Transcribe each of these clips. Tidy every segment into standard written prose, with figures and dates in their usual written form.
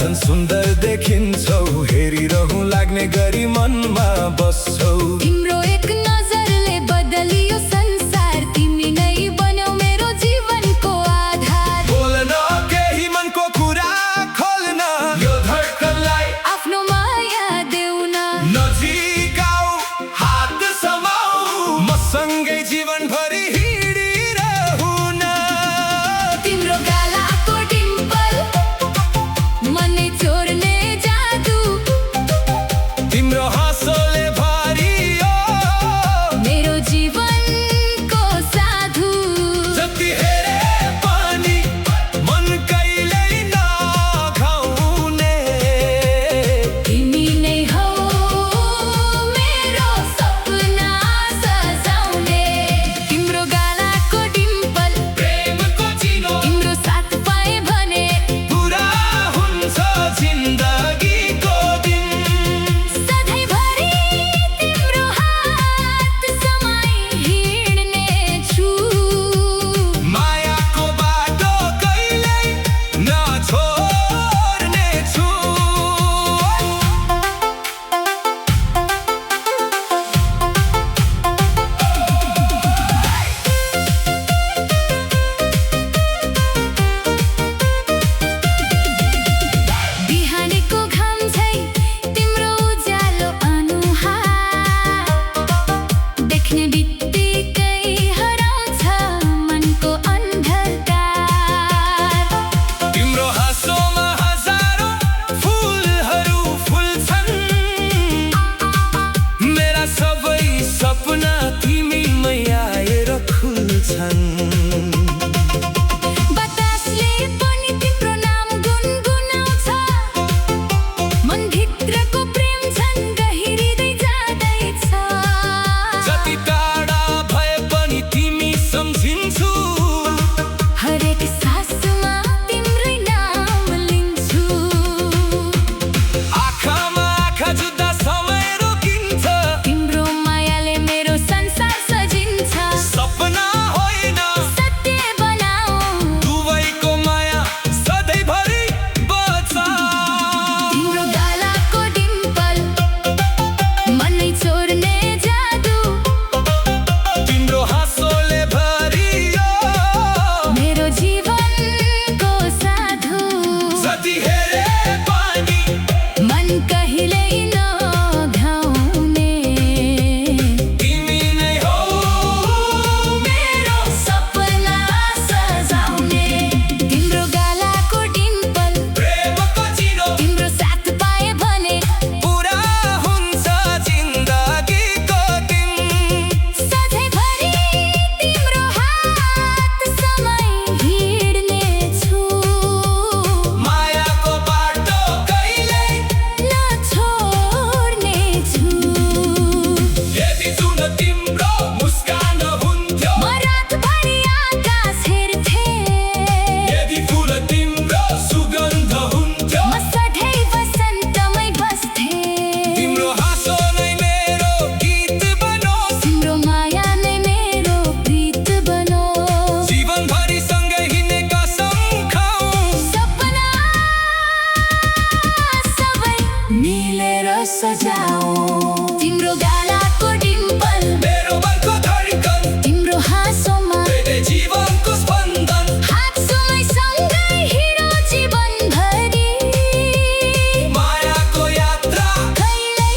झन् सुन्दर देखिन्छौ, हेरिरहँ लाग्ने गरी मनमा बस्छौ। तिम्रो एक नजरले बदलियो संसार, तिमी नै बन्यौ मेरो जीवनको आधार। बोल्न केही मनको कुरा खोल्न, यो धड्कनलाई आफ्नो माया देऊ न। नजिक आऊ, हात समाऊ, मसँगै जीवनभरि हिँडिरहँ न। तिम्रो गालाको डिम्पल मनै चोर्ने जादु, तिम्रो हाँसोले भरियो मेरो जीवनको साधु। जति हेरे पनि मन कहिल्यै नघाउने, तिमी नै हौ मेरो सपना सजाउने। तिम्रो गालाको डिम्पल प्रेमको चिनो तिम्रो साथ पाए भने पुरा हुन्छ जिन्दगीको दिन। सधैँभरि तिम्रो हात समाई हिँड्नेछु। मायाको बाटो कहिल्यै नछोड्नेछु। बिहानीको घाम झै तिम्रो उज्यालो अनुहार, देख्ने बित्तिकै हराउँछ मनको अन्धकार। तिम्रो हाँसोमा हजारौँ फुलहरू फुल्छन्, मेरा सबै सपना तिमीमै आएर खुल्छन्। बतासले पनि तिम्रो नाम गुनगुनाउँछ, मनभित्रको प्रेम झन् गहिरिँदै जाँदैछ। जति टाढा भए पनि तिमी सम्झिन्छु, हरेक सासमा तिम्रै नाम लिन्छु। आँखामा आँखा जुत्दा समय रोकिन्छ, तिम्रो मायाले मेरो संसार सजिन्छ। सपना होइन सत्य बनाऊ दुवैको माया सधैँभरि बचाऊ। तिम्रो गालाको डिम्पल मनै चोर्ने जादु, तिम्रो हाँसोले भरियो मेरो जीवनको साधु। जति हेरे पनि मन कहिल्यै नघाउने, तिमी नै हौ मेरो सपना सजाउने। तिम्रो गालाको डिम्पल प्रेमको चिनो तिम्रो साथ पाए भने पुरा हुन्छ जिन्दगीको दिन। सधैँभरि तिम्रो हात समाई हिँड्नेछु। मायाको बाटो कहिल्यै नछोड्नेछु। यदि जुन तिम्रो मुस्कान हुन्थ्यो, म रातभरि आकाश हेर्थेँ, यदि फुल तिम्रो सुगन्ध हुन्थ्यो, म सधैँ वसन्तमै बस्थेँ। तिम्रो हाँसो नै मेरो गीत बनोस्, तिम्रो माया नै मेरो प्रीत बनोस्। जीवनभरि सँगै हिँड्ने कसम खाऊँ। सपना सबै मिलेर सजाऊ। तिम्रो गालाको डिम्पल मेरो मनको धड्कन, तिम्रो हाँसोमा हृदय जीवनको स्पन्दन, हात समाई सँगै हिँडौँ जीवनभरि। मायाको यात्रा कहिल्यै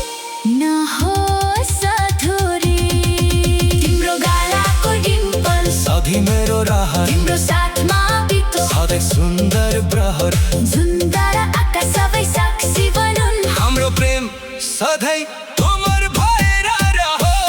नहोस् अधुरी। तिम्रो गालाको डिम्पल सधैँ मेरो रहर, तिम्रो साथमा बितोस् सधैँ सुन्दर प्रहर। झुन्दार आकाश सबै साक्षी बनुन्। हाम्रो प्रेम सधैँ अमर भएर रहोस्।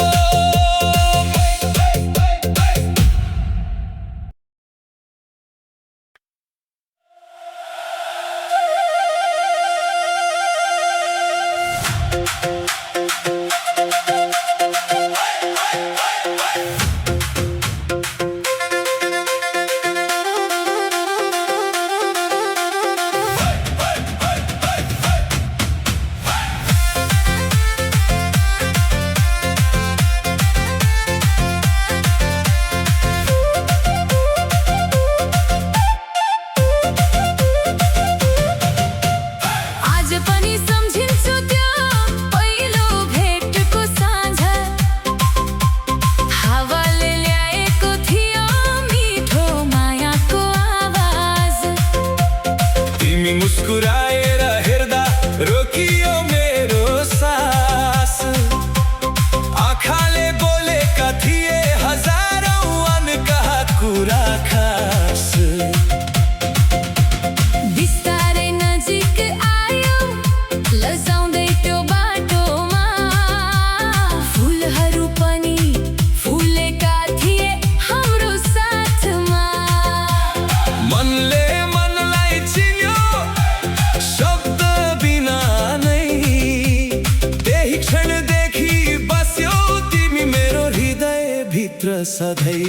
सधैँ।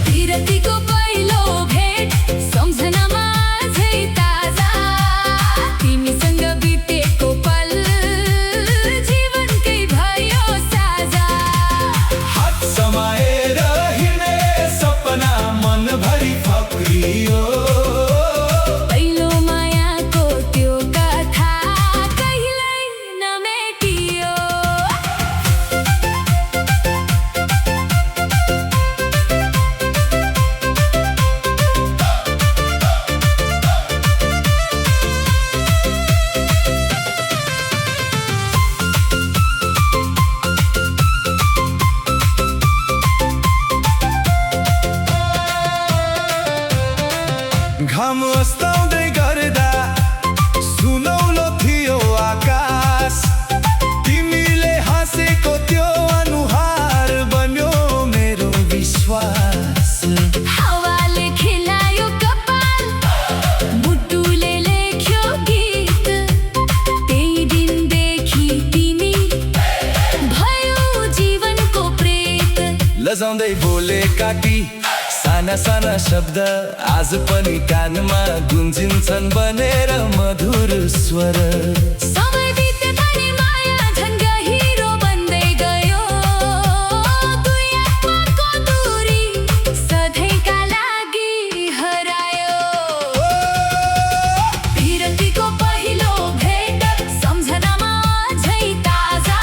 विरतीको पहिलो भेट सम्झनामा अझै ताजा, तिमीसँग बितेको पल जीवनकै भयो साझा। हात समाएर हिँड्ने सपना मनभरि फक्रियो, पहिलो मायाको त्यो कथा कहिल्यै नमेटियो। घाम अस्ताउँदै गर्दा सुनौलो थियो आकाश, तिमीले हाँसेको त्यो अनुहार बन्यो मेरो विश्वास। हावाले खिलायो कपाल, मुटुले लेख्यो गीत, त्यही दिनदेखि तिमी भयो जीवनको प्रेत। लजाउँदै बोलेका ती साना साना शब्द आज पनि कानमा गुन्जिन्छन् बनेर मधुर स्वर। समय बिते पनि माया झन् गहिरो बन्दै गयो, दुई आत्माको दूरी सधैँका लागि हरायो। विरतीको पहिलो भेट सम्झनामा अझै ताजा,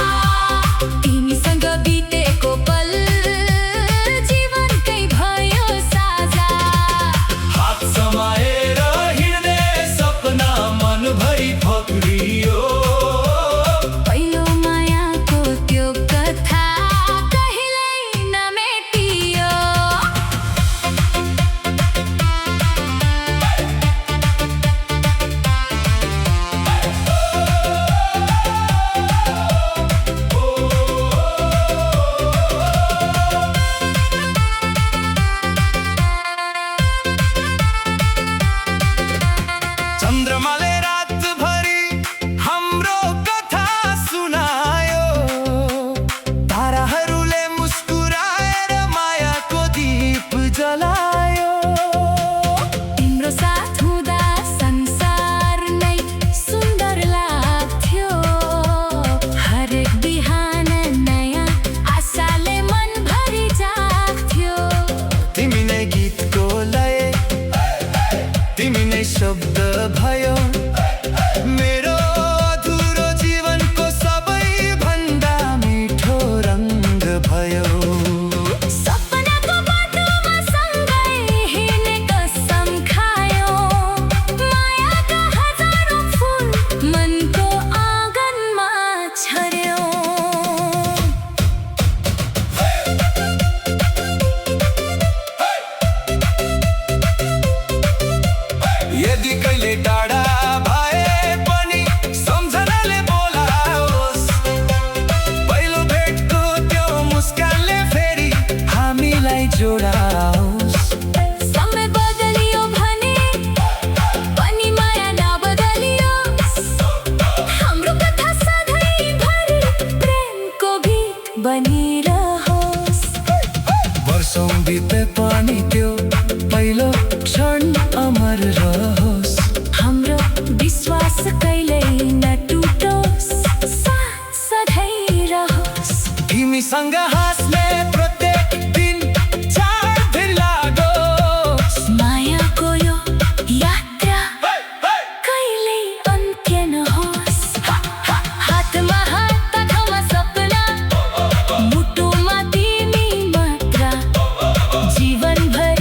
तिमीसँग बितेको पल जीवनकै भयो साझा। हात समाएर हिँड्ने सपना मनभरि फक्रियो, पहिलो मायाको त्यो कथा कहिल्यै नमेटियो। चन्द्रमाले रातभरि हाम्रो कथा सुनायो, ताराहरूले मुस्कुराएर मायाको दीप जलायो। तिम्रो साथ हुँदा संसार नै सुन्दर लाग्थ्यो, हरेक बिहान नयाँ आशाले मनभरि जाग्थ्यो। तिमी नै गीतको लय, तिमी नै शब्द भयो, मेरो अधुरो जीवनको सबैभन्दा मिठो रङ्ग भयो। सपनाको बाटोमा सँगै हिँड्ने कसम खायो, मायाका हजारौँ फुल मनको आँगनमा छर्यो। यदि कहिले टाढा भए पनि सम्झनाले बोलाओस्, पहिलो भेटको त्यो मुस्कानले फेरि हामीलाई जोडाओस्। समय बदलियो भने पनि माया नबदलियोस्, हाम्रो कथा सधैँभरि प्रेमको गीत बनिरहोस्। वर्षौँ बिते पनि त्यो पहिलो क्षण अमर रहोस्, हाम्रो विश्वास कहिल्यै नटुटोस्, साथ सधैँ रहोस्। तिमीसँग हाँस्ने प्रत्येक दिन चार दिन लागोस्, मायाको यो यात्रा कहिल्यै अन्त्य नहोस्। हातमा हात आँखामा सपना, मुटुमा तिमी मात्र, जीवनभरि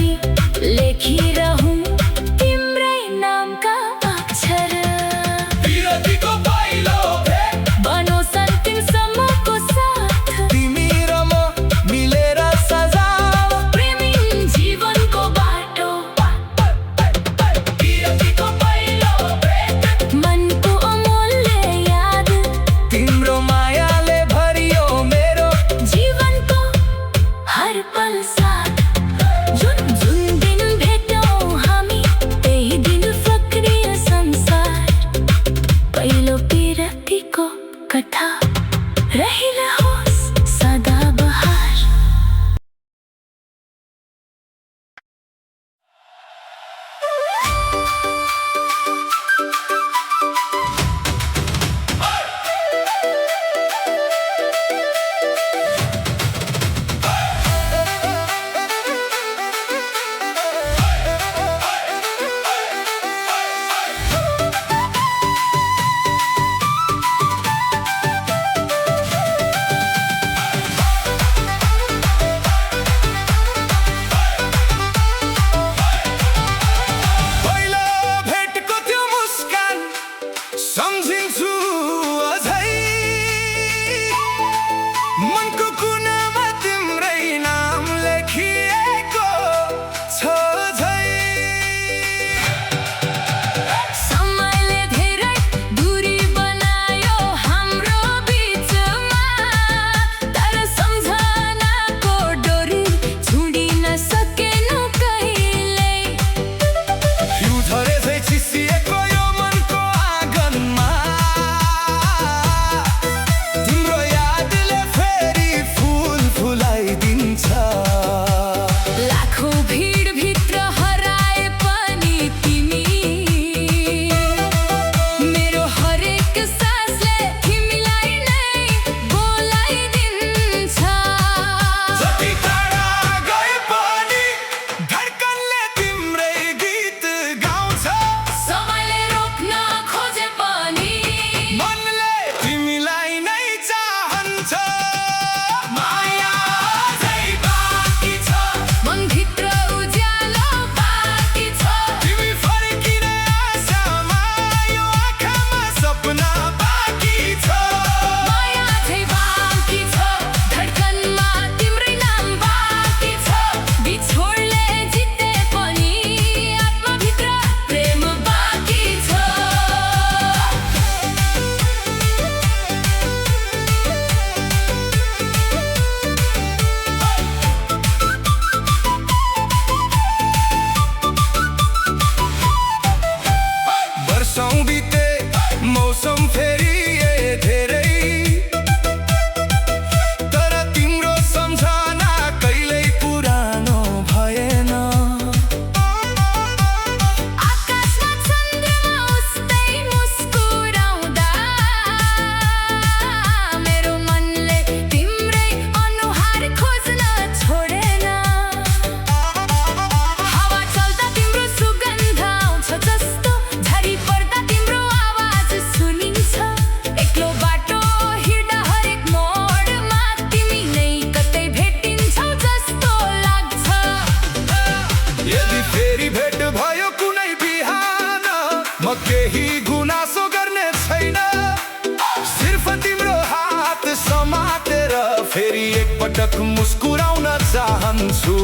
मुस्कुराउन चाहन्छु।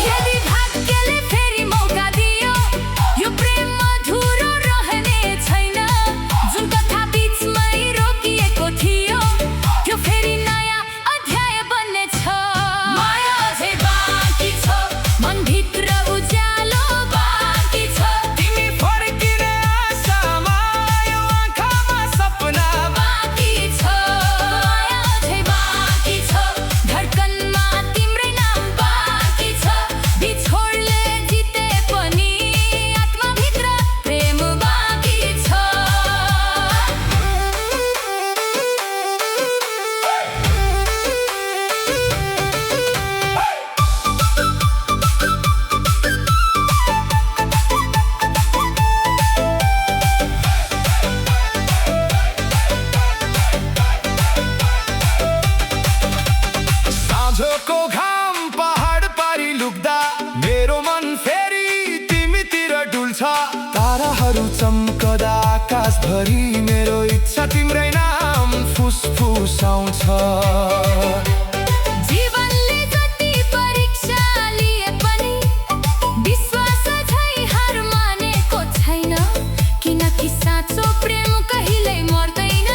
यदि भाग्यले फेरि मौका दियो, यो प्रेम अधुरो रहने छैन। जुन कथा बीचमै रोकिएको थियो, त्यो फेरि नयाँ अध्याय बन्नेछ। माया अझै बाँकी छ, मनभित्र उज्यालो बाँकी छ। तिमी फर्किने आशामा, यो आँखामा सपना बाँकी छ, माया अझै बाँकी छ। धड्कनमा तिम्रै नाम बाँकी छ। बिछोडले जिते पनि आत्माभित्र प्रेम बाँकी छ। साँझको घाम पहाड पारी लुक्दा मेरो मन फेरि तिमीतिर डुल्छ। ताराहरू चम्कदा आकाशभरि मेरो इच्छा तिम्रै नाम फुसफुसाउँछ। जीवनले जति परीक्षा लिए पनि विश्वास झै हार मानेको छैन। किनकि साँचो प्रेम कहिल्यै मर्दैन,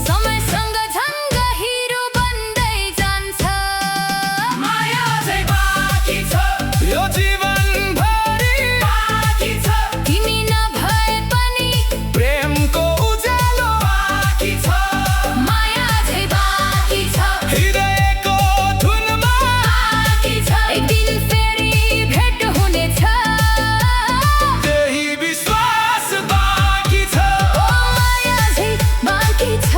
समयसँग झन् गहिरो बन्दै जान्छ। माया अझै बाँकी छ, यो जीवनभरि बाँकी छ। तिमी नभए पनि प्रेमको उज्यालो बाँकी छ। माया अझै बाँकी छ, हृदयको धुनमा बाँकी छ। एक दिन फेरि भेट हुनेछ। त्यही विश्वास बाँकी छ। ओ माया अझै बाँकी छ,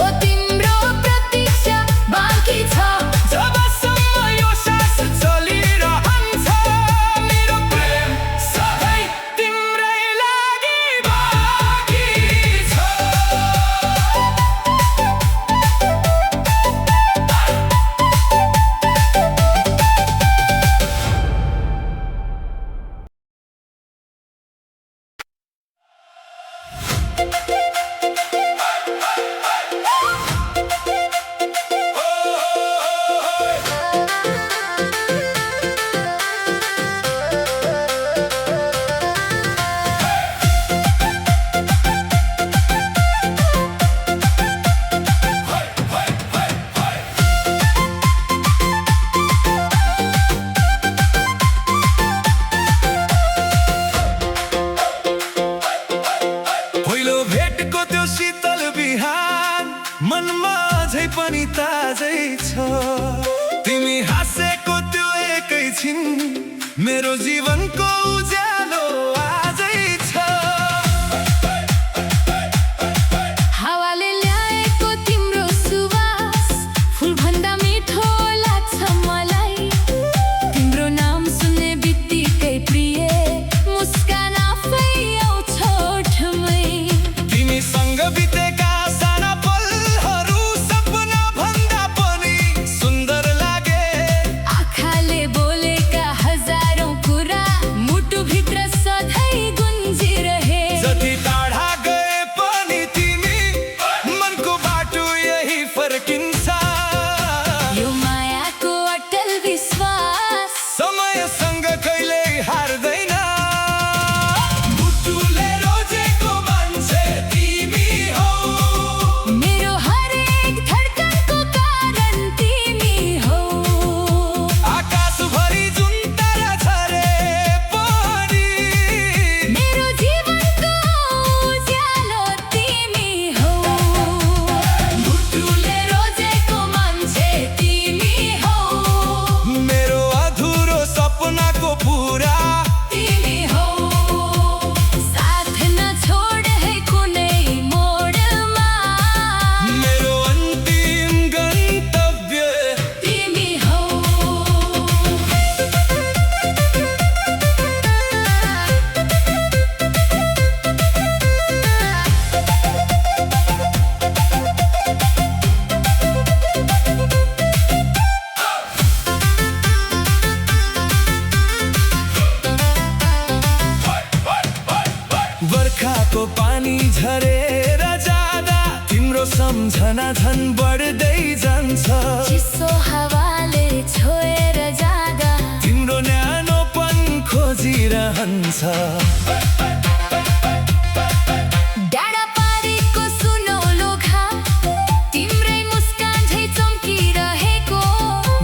ओ तिम्रो प्रतीक्षा बाँकी छ। जबसम्म यो सास चलिरहन्छ, मेरो प्रेम सधैँ तिम्रै लागि बाँकी छ। पहिलो भेटको त्यो शीतल बिहान मनमा अझै पनि ताजै छ। तिमी हाँसेको त्यो एकैछिन मेरो जीवनको उज्यालो आजै छ। हावाले ल्याएको तिम्रो सुवास फुलभन्दा मिठो लाग्छ मलाई। तिम्रो नाम सुन्ने बित्तिकै प्रिय मुस्कान आफै आउँछ ओठमै। तिमीसँग बितेका साना पलहरू सपना भन्दा पनि सुन्दर लागे। आँखाले बोलेका हजारौं कुरा मुटुभित्र सधैँ गुन्जिरहे। जति टाढा गए पनि तिमी मनको बाटो यही फर्किन्छ। यो मायाको अटल विश्वास समयसँग कहिल्यै हार्दैन। मुटुले रोजेको मान्छे तिमी हौ, मेरो हरेक धड्कनको कारण तिमी हौ। आकाशभरि जुन तारा झरे पनि मेरो जीवनको उज्यालो तिमी हौ। मुटुले रोजेको मान्छे तिमी हौ, मेरो अधुरो सपनाको पुरा तिमी हौ। साथ नछोड है कुनै मोडमा, मेरो अन्तिम गन्तव्य तिमी हौ। बर्खाको पानी झरेर जाँदा तिम्रो सम्झना झन् बढ्दै जान्छ। रहन्छ डाँडा पारेको सुनौलो घाम तिम्रै मुस्कान झै चम्किरहेको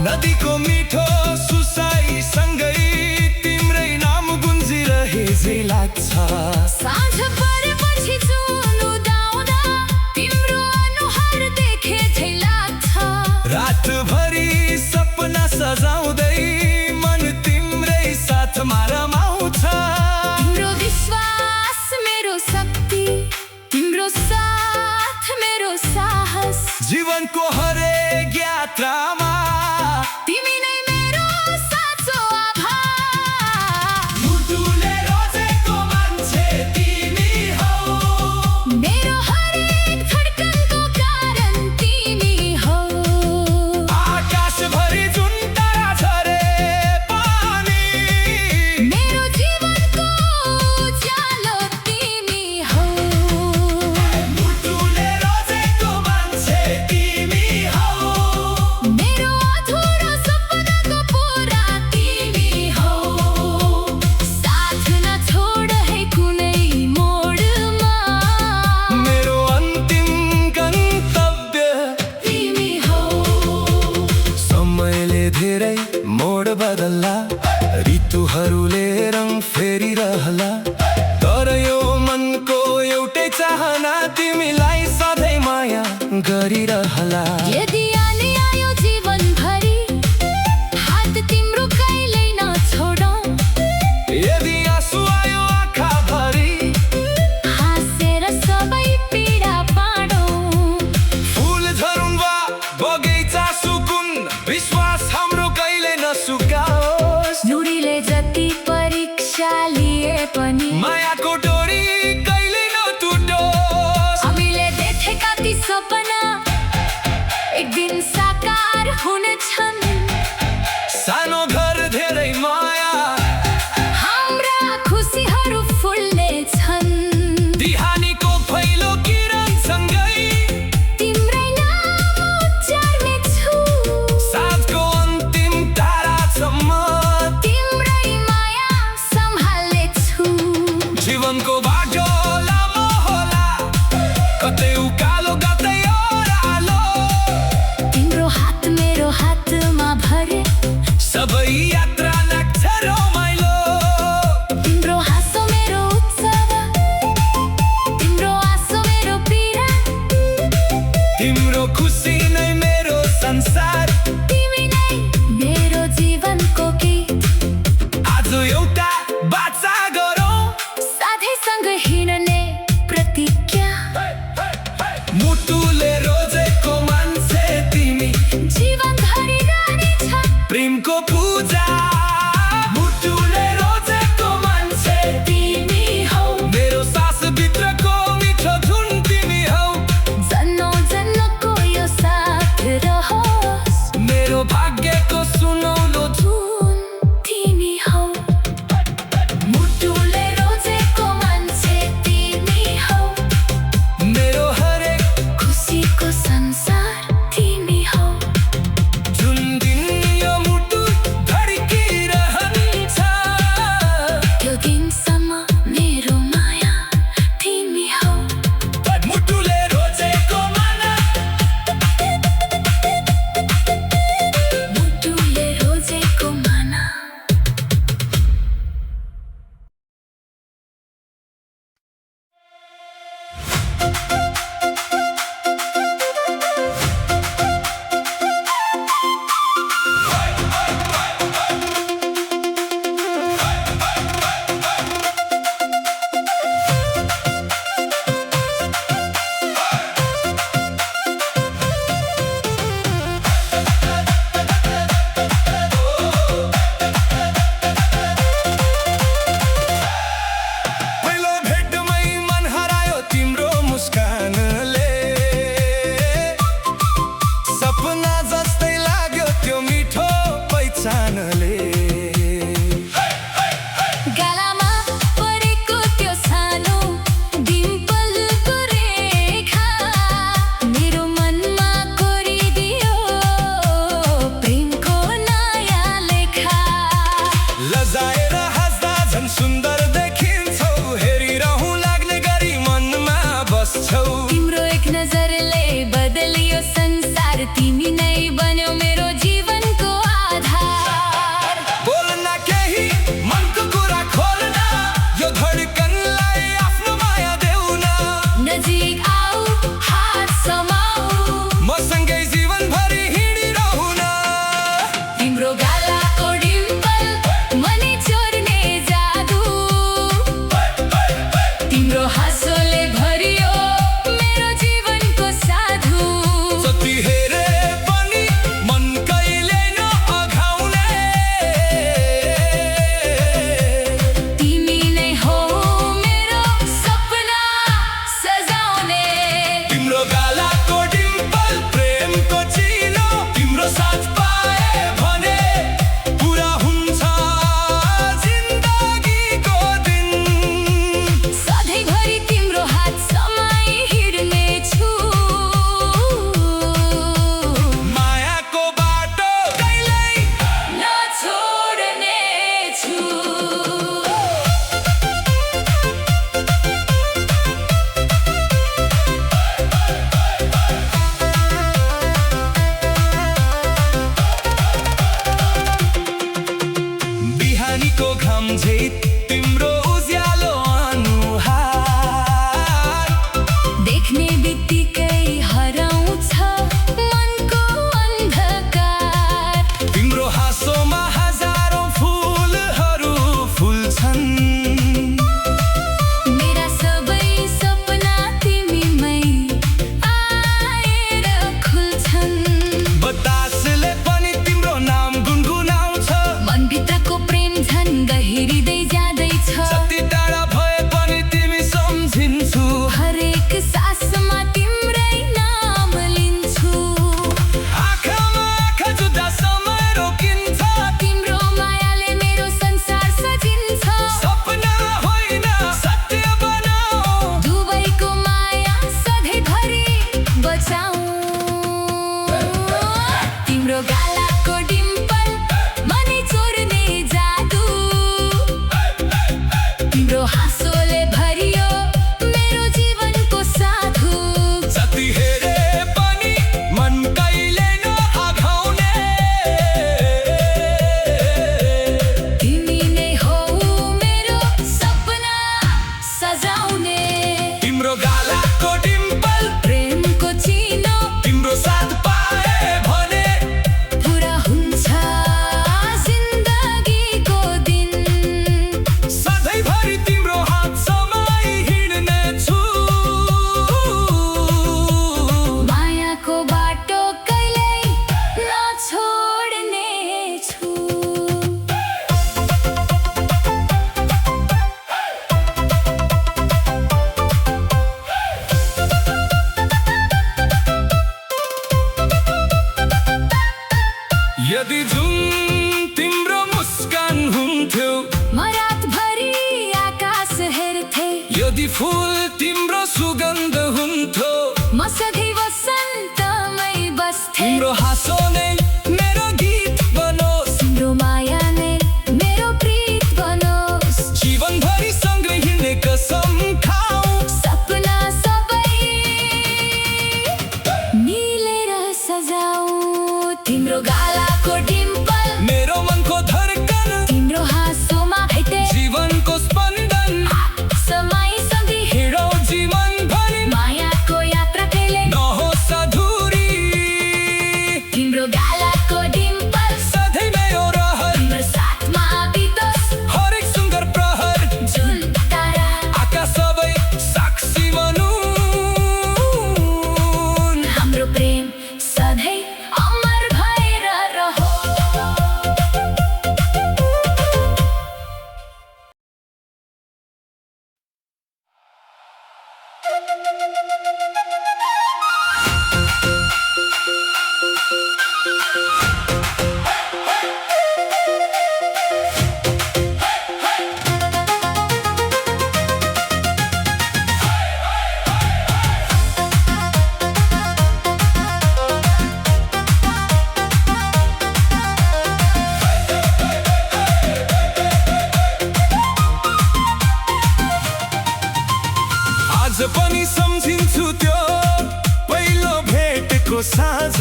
नदीको मिठो सुसाई सँगै तिम्रै नाम गुन्जिरहे झै लाग्छ साँझ परेपछि जुन उदाउँदा तिम्रो अनुहार देखे झै लाग्छ रातभरि सपना सजाउँदै मन तिम्रै साथमा रमाउँछ तिम्रो विश्वास मेरो शक्ति तिम्रो साथ मेरो साहस जीवनको हरेक यात्रामा तिमी नै मेरो साँचो आभार मुटुले रोजेको मान्छे तिमी हौ मेरो हरेक धड्कनको कारण तिमी हौ आकाशभरि जुन तारा झरे पनि मेरो जीवनको उज्यालो तिमी हौ मुटुले रोजेको मान्छे तिमी हौ मेरो अधुरो सपनाको पुरा तिमी हौ साथ नछोड है कुनै मोडमा मेरो अन्तिम गन्तव्य तिमी हौ समयले धेरै मोड बदल्ला ऋतुहरूले रङ फेरिरहला तर यो मनको एउटै चाहना तिमीलाई सधैँ माया गरिरहला यदि आनी आयो जीवनभरि हात तिम्रो कहिल्यै नछोडौँ यदि आँसु आयो आँखाभरि हाँसेर सबै पीडा बाँडौँ फुल झरुन् वा बगैँचा सुकुन विश्वास हाम्रो कहिले नसुकाओस् नुरीले जति परीक्षा लिए पनि मायाको डोरी कहिले नटुटोस् हामीले देखेका ती सपना एक दिन साकार हुनेछन् सानो घर धेरै माया हाम्रा खुसीहरू फुल्नेछन् बिहानीको पहिलो किरणसँगै तिम्रै नाम उच्चार्नेछु साँझको अन्तिम तारासम्म तिम्रै माया सम्हाल्नेछु जीवनको बाटो लामो होला कतै उकालो कतै ओह्रालो तिम्रो हात मेरो हातमा भरे सबै यात्रा लाग्छ रमाइलो तिम्रो हाँसो मेरो उत्सव तिम्रो आँसो मेरो पीडा तिम्रो खुसी नै मेरो संसार तिमी नै मेरो जीवनको गीत आज एउटा बाचा गरौँ साथैसँग हिँड्ने प्रतिज्ञा मुटुले रोजेको मान्छे तिमी जीवनभरि रहनेछ प्रेमको पूजा मुटुले रोजेको मान्छे तिमी हौ मेरो सासभित्रको मिठो धुन तिमी हौ जन्मौँ जन्मको यो साथ रहोस् मेरो भाग्यको सुनौलो धुन तिमी हौ मुटुले रोजेको मान्छे तिमी हौ मेरो हरेक खुसीको संसार तिमी हौ जुन दिन यो मुटु धड्किरहन्छ आकाशको घाम झै तिम्रो उज्यालो अनुहार देख्ने बित्तिकै हराउँछ मनको अन्धकार तिम्रो हाँसोमा हजारौं फुलहरू फुल्छन् मेरा सबै सपना तिमीमै आएर खुल्छन् बतासले पनि तिम्रो नाम गुनगुनाउँछ मनभित्रको प्रेम झन् गहिरिँदै जाँदैछ जति टाढा भए पनि तिमी सम्झिन्छु हरेक सासमा तिम्रै नाम लिन्छु आँखामा आँखा जुत्दा समय रोकिन्छ तिम्रो मायाले मेरो संसार सजिन्छ सपना होइन सत्य बनाऊ दुवैको माया सधैँभरि बचाऊ तिम्रो गालाको डिम्पल मनै चोर्ने जादु तिम्रो हाँसोले भरियो मेरो जीवनको साथु जति हेरे पनि मन कहिले नआघाउने तिमी नै हौ मेरो सपना सजाउने तिम्रो गालाको डिम्पल प्रेमको चिनो तिम्रो साथ पाए भने पुरा हुन्छ जिन्दगीको दिन सधैँभरि तिम्रो हात समाई हिँड्नेछु मायाको बाटो कहिल्यै नछोड्ने छु यदि जुन तिम्रो मुस्कान हुन्थ्यो म रातभरि आकाश हेर्थे यदि फुल तिम्रो सुगन्ध हुन्थ्यो म सधैँ वसन्तमै बस्थे तिम्रो हाँसो नै मेरो गीत बनोस् तिम्रो माया नै मेरो प्रीत बनोस् जीवनभरि सँगै हिँड्ने कसम खाऊ सपना सबै मिलेर सजाऊ तिम्रो गालाको डिम्पल मेरो मनको धड्कन तिम्रो हाँसोमा भेटे जीवनको स्पन्दन समयसँगै हिँडौ जीवनभरि मायाको यात्रा कहिले नहोस् अधुरी तिम्रो गालाको डिम्पल सधैँ मेरो रहर तिम्रो साथमा बितोस् हरेक सुन्दर प्रहर जुन तारा आकाश सबै साक्षी बनुन् हाम्रो प्रेम सधैँ अमर भएर रहो आज पनि सम्झिन्छु त्यो पहिलो भेटको साँझ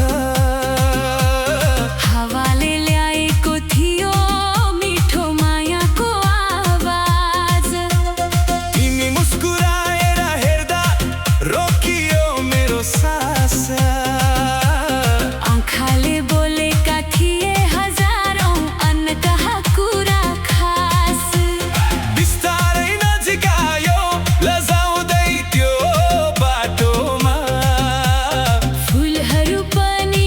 हावाले ल्याएको थियो मिठो मायाको आवाज तिमी मुस्कुराएर हेर्दा रोकियो मेरो सास आँखाले बोलेका थिए हजारौं अनकहा कुरा खास बिस्तारै नजिक आयो लजाउँदै त्यो बाटोमा फुलहरू पनि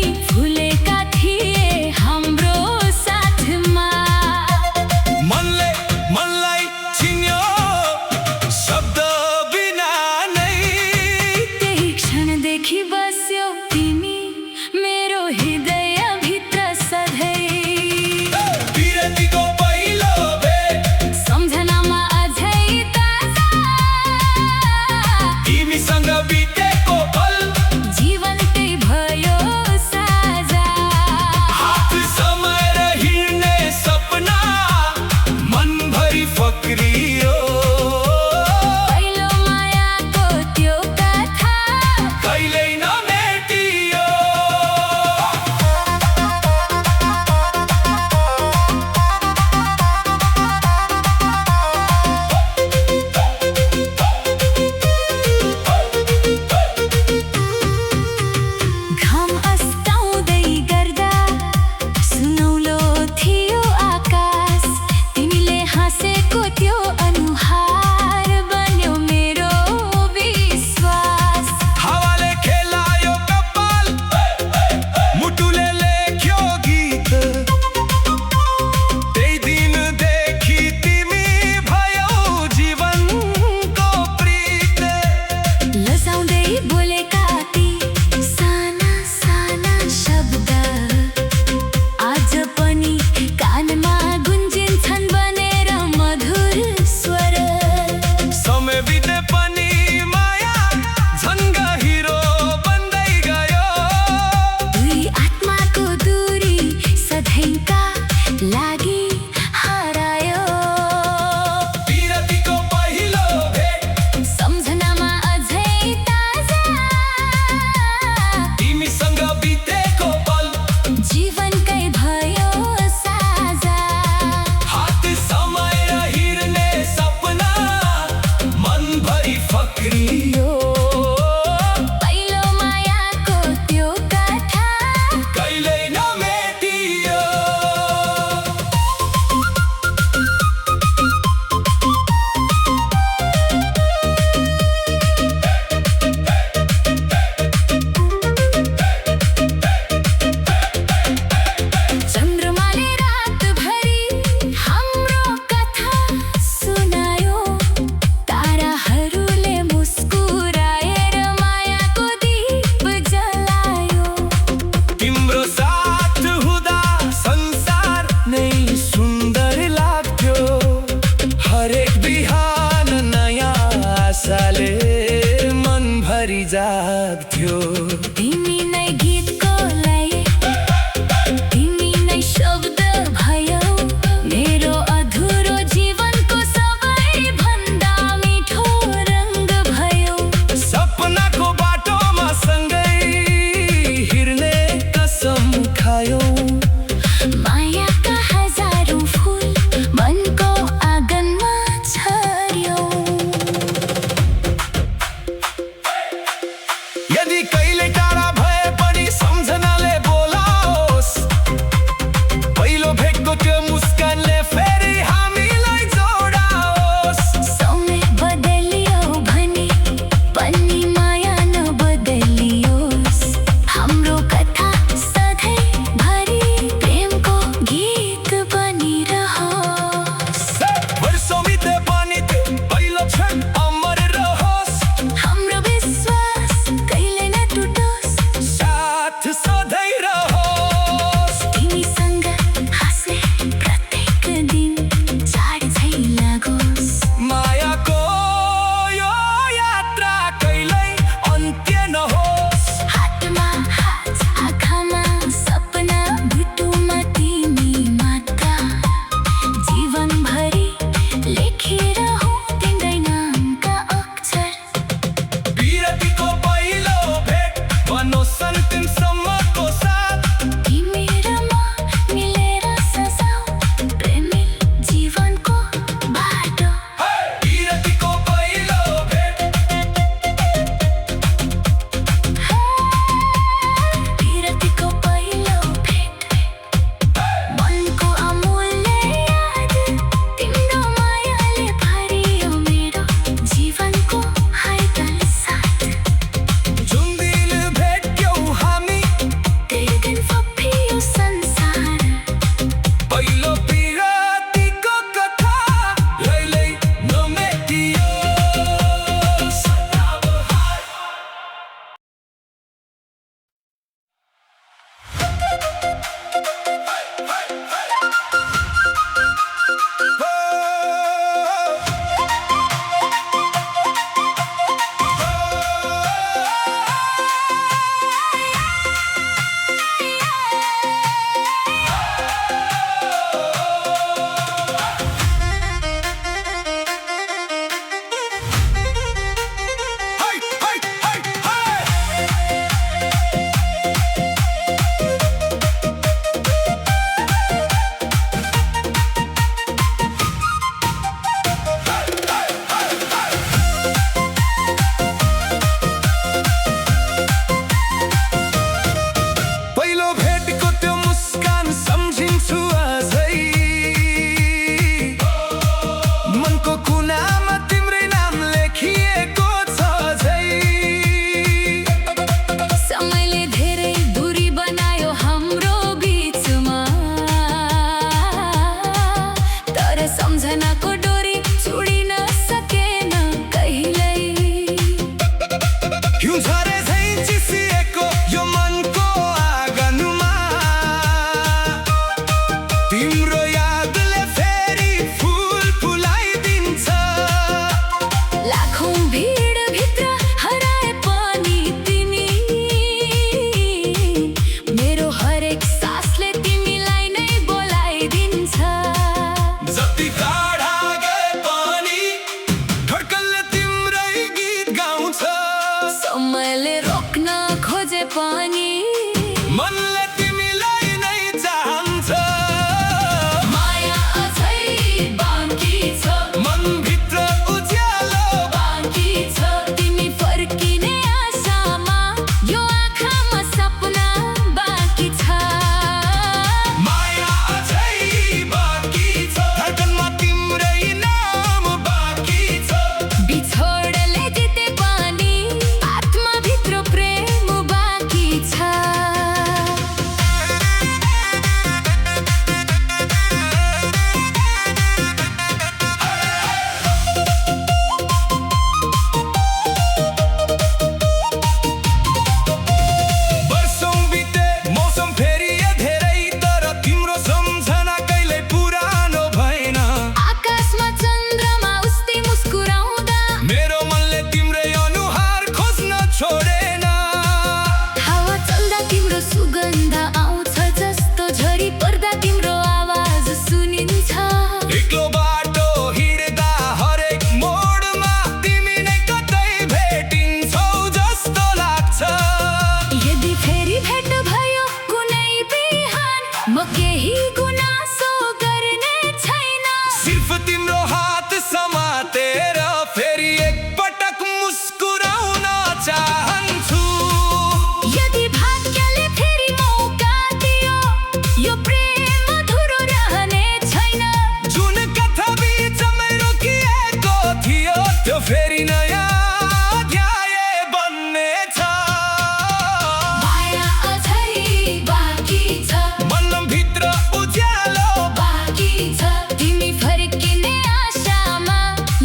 तिमी फर्किने आशामा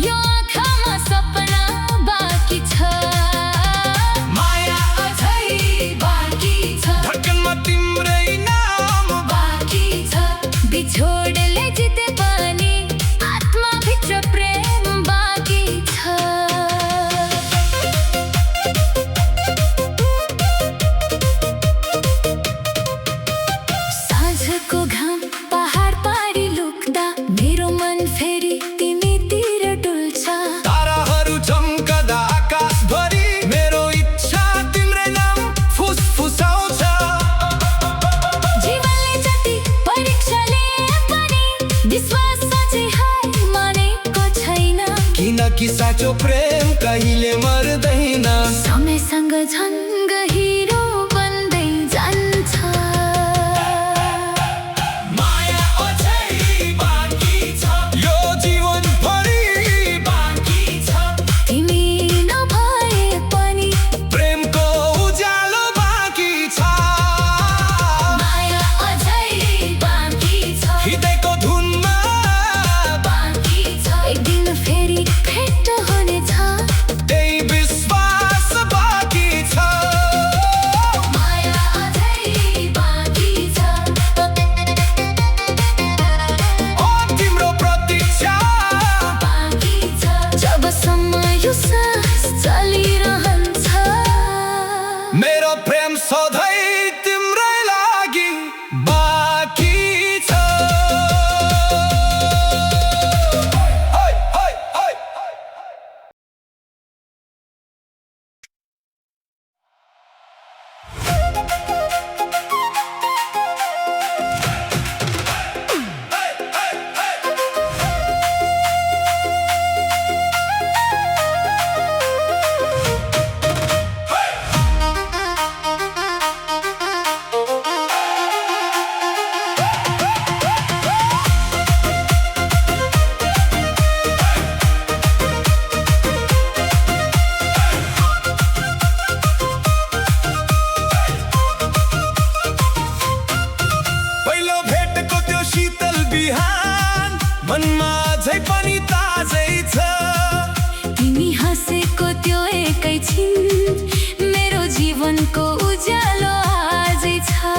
यो आँखामा सपना बाँकी छ माया अझै बाँकी छ धड्कनमा तिम्रै नाम बाँकी छ बिछोडले जिते पनि आत्माभित्र प्रेम बाँकी छ साँझको घाम पहाड पारी लुक्दा मेरो मन फेरि तिमीतिर डुल्छ ताराहरू झम्कदा आकाशभरि मेरो इच्छा तिम्रै नाम फुसफुसाउँछ जीवनले जति परीक्षाले पनि विश्वास साँच्चै हार मानेको छैन किनकि साँचो प्रेम कहिले मर्दैन समयसँग झन् गहिरो बन्दै जान्छ माया अझै बाँकी छ यो जीवनभरि बाँकी छ तिमी नभए पनि प्रेमको उज्यालो बाँकी छ माया अझै बाँकी छ हृदयको धुनमा बाँकी छ एक दिन फेरि भेट हुनेछ त्यही विश्वास बाँकी छ माया अझै बाँकी छ ओ तिम्रो प्रतीक्षा बाँकी छ जबसम्म यो सास चलिरहन्छ मेरो प्रेम सधैँ तिम्रै लागि बाँकी छ हाय हाय हाय पहिलो भेटको त्यो शीतल बिहान मनमा अझै पनि ताजै छ तिमी हाँसेको त्यो एकैछिन मेरो जीवनको उज्यालो आजै छ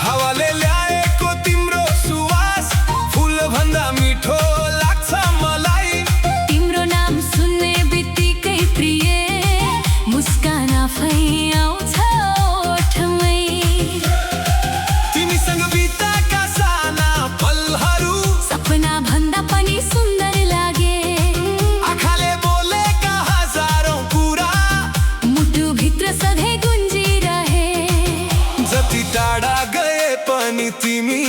हावाले ल्याएको तिम्रो सुवास फुलभन्दा मिठो लाग्छ मलाई तिम्रो नाम सुन्ने बित्तिकै प्रिय मुस्कान आफै आउँछ ओठमै तिमीसँग बिताएका साना पलहरू सपना भन्दा पनि सुन्दर लागे आँखाले बोलेका हजारौँ कुरा मुटुभित्र सधैँ गुन्जिरहे जति टाढा गए पनि तिमी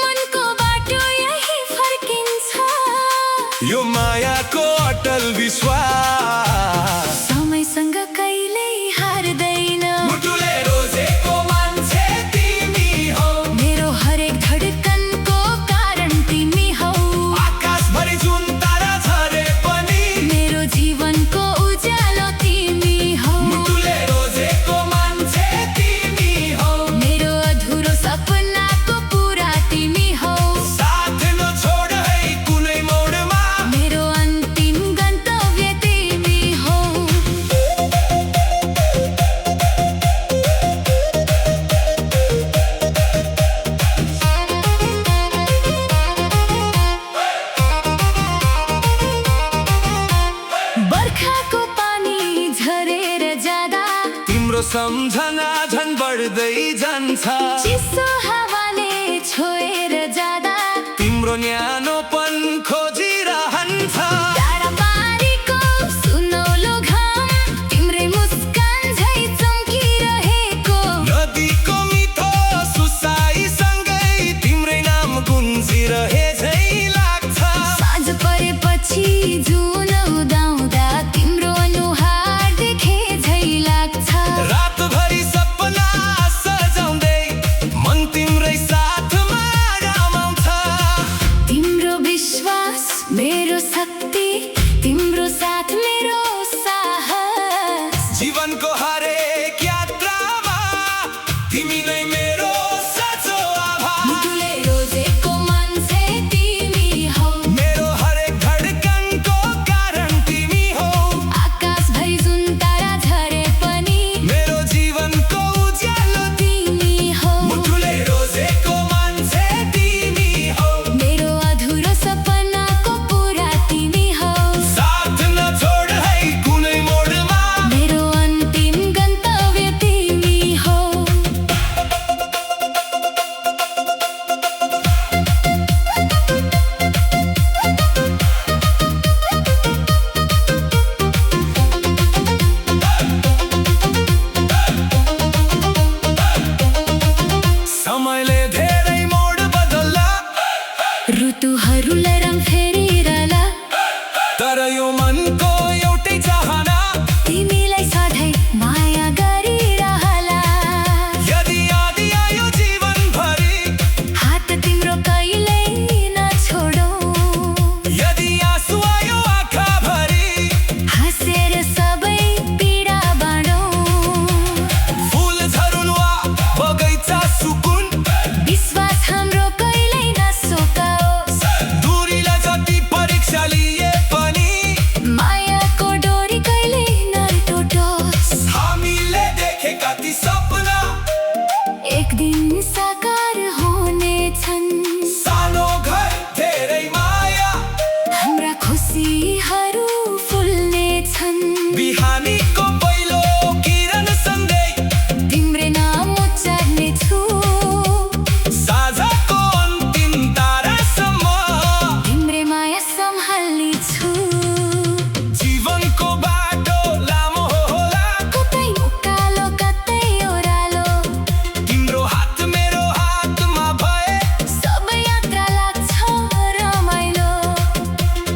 मनको बाटो यही फर्किन्छ यो मायाको अटल विश्वास समयसँग कहिल्यै हार्दैन मुटुले रोजेको मान्छे तिमी हौ मेरो हरेक धडकनको कारण तिमी हौ आकाशभरि जुन तारा झरे पनि मेरो जीवनको उज्यालो तिमी हौ मुटुले रोजेको मान्छे तिमी हौ मेरो अधुरो सपनाको पुरा तिमी हौ साथ नछोड है कुनै मोडमा मेरो अन्तिम गन्तव्य तिमी हौ बर्खाको पानी झरेर जाँदा तिम्रो सम्झना झन् बढ्दै जान्छ चिसो हावाले छोएर जाँदा तिम्रो न्यानोपन खोजिरहन्छ टाढा पारीको सुनौलो घाम तिम्रै मुस्कान झै चम्किरहेको नदीको मिठो सुसाइसँगै तिम्रै नाम गुन्जिरहे झै लाग्छ साँझ परेपछि जुन उदाउँदा तिम्रो अनुहार देखे झै लाग्छ रातभरि सपना सजाउँदै मन तिम्रै साथमा रमाउँछ तिम्रो विश्वास मेरो शक्ति तिम्रो साथ मेरो साहस जीवनको हरेक यात्रामा तिमी नै मेरो साँचो आभार मुटुले रोजेको मान्छे ऋतुहरूलाई रङ फेरिरहला तर यो मनको एउटै चाहना तिमीलाई सधैँ माया गरिरहला यदि याद आयो जीवनभरि हात तिम्रो कहिल्यै नछोडौ यदि आँसु आयो आँखाभरि हाँसेर सबै पीडा बाँडौ फुल झरुन वा बगैँचा सुकुन विश्वास हाम्रो कहिल्यै नसोकाओस् दूरीलाई जति परीक्षा लिए पनि मायाको डोरी कहिल्यै नटुटोस् हामीले देखेका ती सपना एक दिन साकार हुनेछन् सानो घर धेरै माया हाम्रा खुसीहरू फुल्नेछन् बिहानीको पहिलो किरण सँगै तिम्रै नाम उच्चार्नेछु साँझको अन्तिम तारासम्म तिम्रै माया सम्हाल्नेछु जीवनको बाटो लामो होला कतै उकालो कतै ओह्रालो तिम्रो हात मेरो हातमा भए सबै यात्रा लाग्छ रमाइलो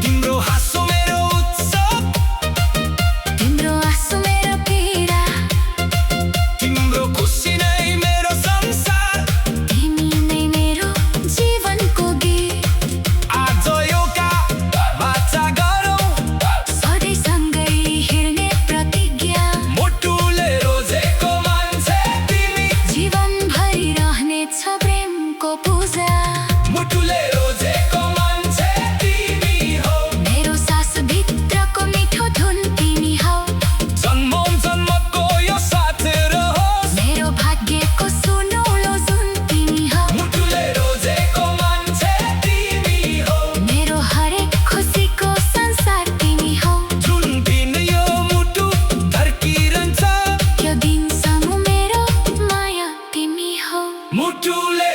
तिम्रो हाँसो मेरो उत्सव तिम्रो आँसु मेरो पीडा तिम्रो खुसी नै मेरो संसार तिमी नै मेरो जीवनको गीत आज एउटा बाचा गरौँ सधैँ सँगै हिँड्ने प्रतिज्ञा मुटुले रोजेको मान्छे तिमी जीवनभरि रहनेछ प्रेमको पूजा मुटुले रोजेको मान्छे तिमी हौ मेरो सासभित्रको मिठो धुन तिमी हौ जन्मौँ जन्मको यो साथ रहोस् मेरो भाग्यको सुनौलो जुन तिमी हौ मुटुले रोजेको मान्छे तिमी हौ मेरो हरेक खुसीको संसार तिमी हौ जुन दिन यो मुटु धर्किरहन्छ त्यो दिनसम्म मेरो माया तिमी हौ मुटुले